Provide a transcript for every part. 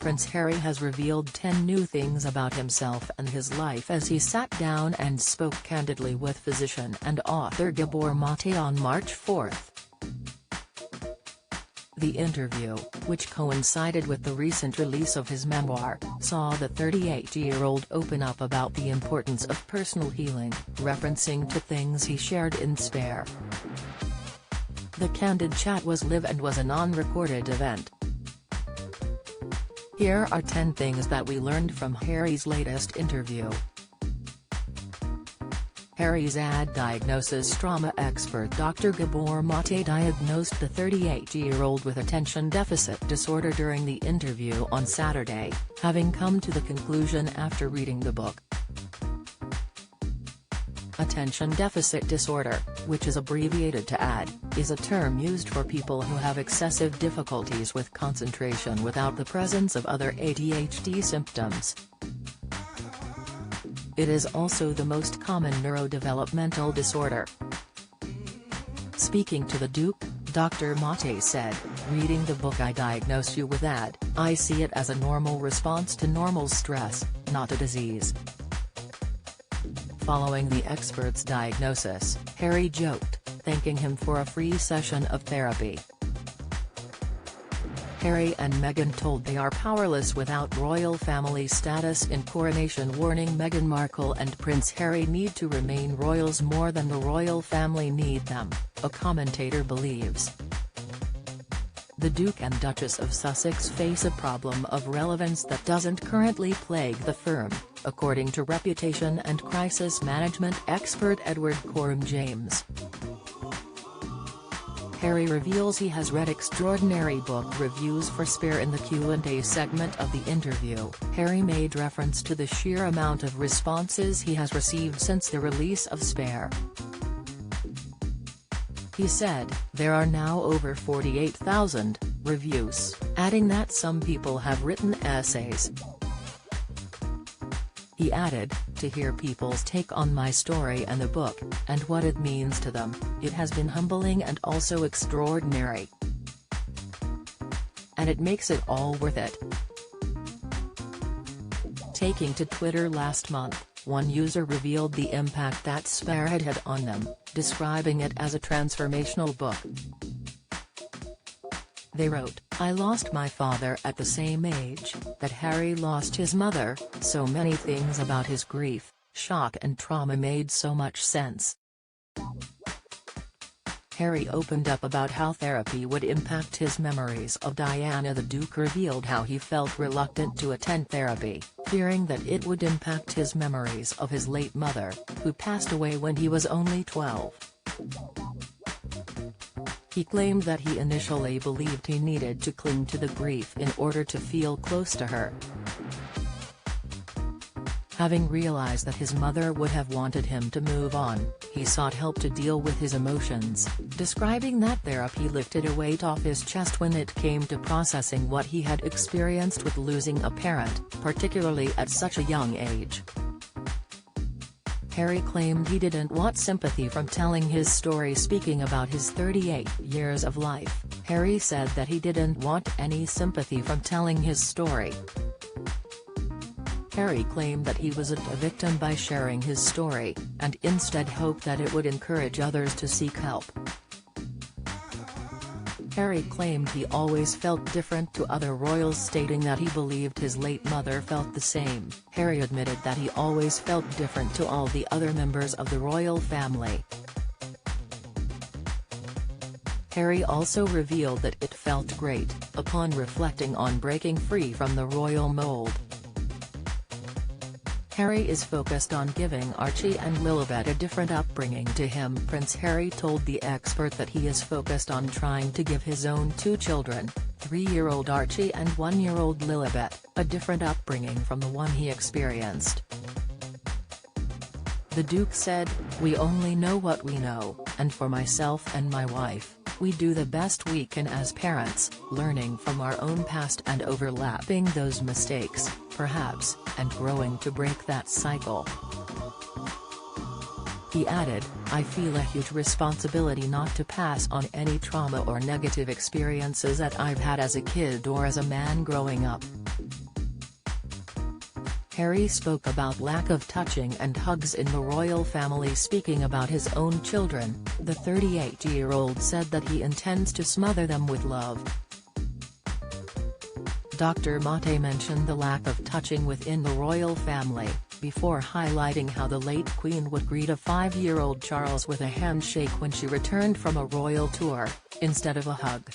Prince Harry has revealed 10 new things about himself and his life as he sat down and spoke candidly with physician and author Gabor Mate on March 4. The interview, which coincided with the recent release of his memoir, saw the 38-year-old open up about the importance of personal healing, referencing to things he shared in Spare. The candid chat was live and was a non-recorded event. Here are 10 things that we learned from Harry's latest interview. Harry's AD diagnosis. Trauma expert Dr. Gabor Mate diagnosed the 38-year-old with attention deficit disorder during the interview on Saturday, having come to the conclusion after reading the book. Attention deficit disorder, which is abbreviated to AD, is a term used for people who have excessive difficulties with concentration without the presence of other ADHD symptoms. It is also the most common neurodevelopmental disorder. Speaking to The Duke, Dr. Mate said, "Reading the book I diagnose you with AD, I see it as a normal response to normal stress, not a disease." Following the expert's diagnosis, Harry joked, thanking him for a free session of therapy. Harry and Meghan told they are powerless without royal family status in coronation, warning Meghan Markle and Prince Harry need to remain royals more than the royal family need them, a commentator believes. The Duke and Duchess of Sussex face a problem of relevance that doesn't currently plague the firm, according to reputation and crisis management expert Edward Coram James. Harry reveals he has read extraordinary book reviews for Spare. In the Q&A segment of the interview, Harry made reference to the sheer amount of responses he has received since the release of Spare. He said, "There are now over 48,000 reviews," adding that some people have written essays. He added, "To hear people's take on my story and the book, and what it means to them, it has been humbling and also extraordinary. And it makes it all worth it." Taking to Twitter last month, one user revealed the impact that Spare had had on them, describing it as a transformational book. They wrote, "I lost my father at the same age that Harry lost his mother, so many things about his grief, shock and trauma made so much sense." Harry opened up about how therapy would impact his memories of Diana. The Duke revealed how he felt reluctant to attend therapy, fearing that it would impact his memories of his late mother, who passed away when he was only 12. He claimed that he initially believed he needed to cling to the grief in order to feel close to her. Having realized that his mother would have wanted him to move on, he sought help to deal with his emotions, describing that therapy lifted a weight off his chest when it came to processing what he had experienced with losing a parent, particularly at such a young age. Harry claimed he didn't want sympathy from telling his story. Speaking about his 38 years of life, Harry said that he didn't want any sympathy from telling his story. Harry claimed that he wasn't a victim by sharing his story, and instead hoped that it would encourage others to seek help. Harry claimed he always felt different to other royals, stating that he believed his late mother felt the same. Harry admitted that he always felt different to all the other members of the royal family. Harry also revealed that it felt great, upon reflecting on breaking free from the royal mold. Harry is focused on giving Archie and Lilibet a different upbringing to him. Prince Harry told the expert that he is focused on trying to give his own two children, 3-year-old Archie and 1-year-old Lilibet, a different upbringing from the one he experienced. The Duke said, "We only know what we know, and for myself and my wife, we do the best we can as parents, learning from our own past and overlapping those mistakes, perhaps, and growing to break that cycle." He added, "I feel a huge responsibility not to pass on any trauma or negative experiences that I've had as a kid or as a man growing up." Harry spoke about lack of touching and hugs in the royal family. Speaking about his own children, the 38-year-old said that he intends to smother them with love. Dr. Mate mentioned the lack of touching within the royal family, before highlighting how the late Queen would greet a 5-year-old Charles with a handshake when she returned from a royal tour, instead of a hug.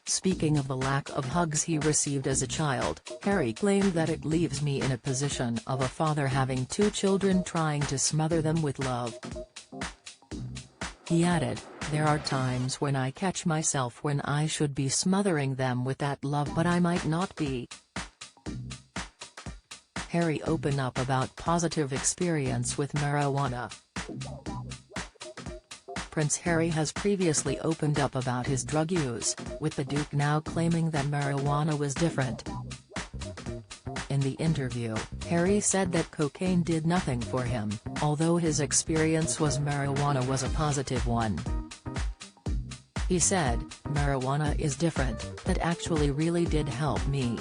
Speaking of the lack of hugs he received as a child, Harry claimed that it leaves me in a position of a father having 2 children trying to smother them with love. He added, "There are times when I catch myself when I should be smothering them with that love, but I might not be." Harry opened up about positive experience with marijuana. Prince Harry has previously opened up about his drug use, with the Duke now claiming that marijuana was different. In the interview, Harry said that cocaine did nothing for him, although his experience was marijuana was a positive one. He said, "Marijuana is different, that actually really did help me."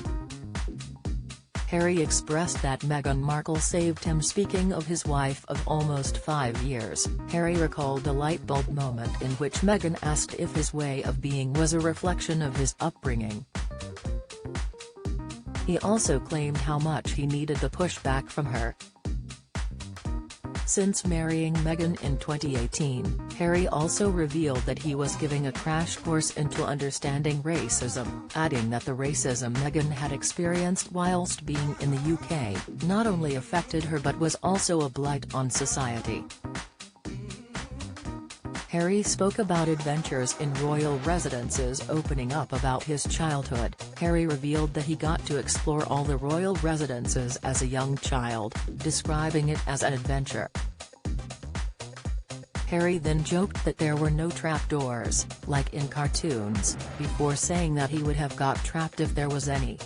Harry expressed that Meghan Markle saved him. Speaking of his wife of almost 5 years, Harry recalled a light bulb moment in which Meghan asked if his way of being was a reflection of his upbringing. He also claimed how much he needed the pushback from her. Since marrying Meghan in 2018, Harry also revealed that he was giving a crash course into understanding racism, adding that the racism Meghan had experienced whilst being in the UK, not only affected her but was also a blight on society. Harry spoke about adventures in royal residences. Opening up about his childhood, Harry revealed that he got to explore all the royal residences as a young child, describing it as an adventure. Harry then joked that there were no trapdoors, like in cartoons, before saying that he would have got trapped if there was any.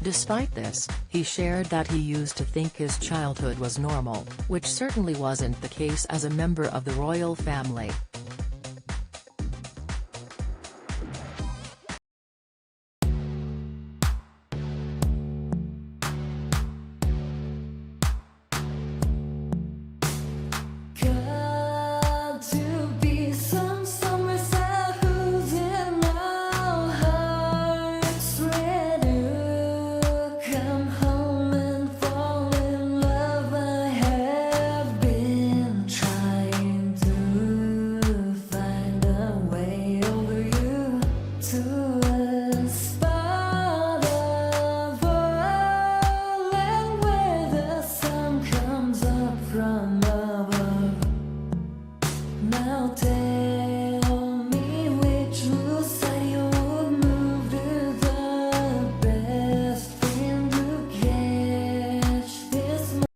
Despite this, he shared that he used to think his childhood was normal, which certainly wasn't the case as a member of the royal family,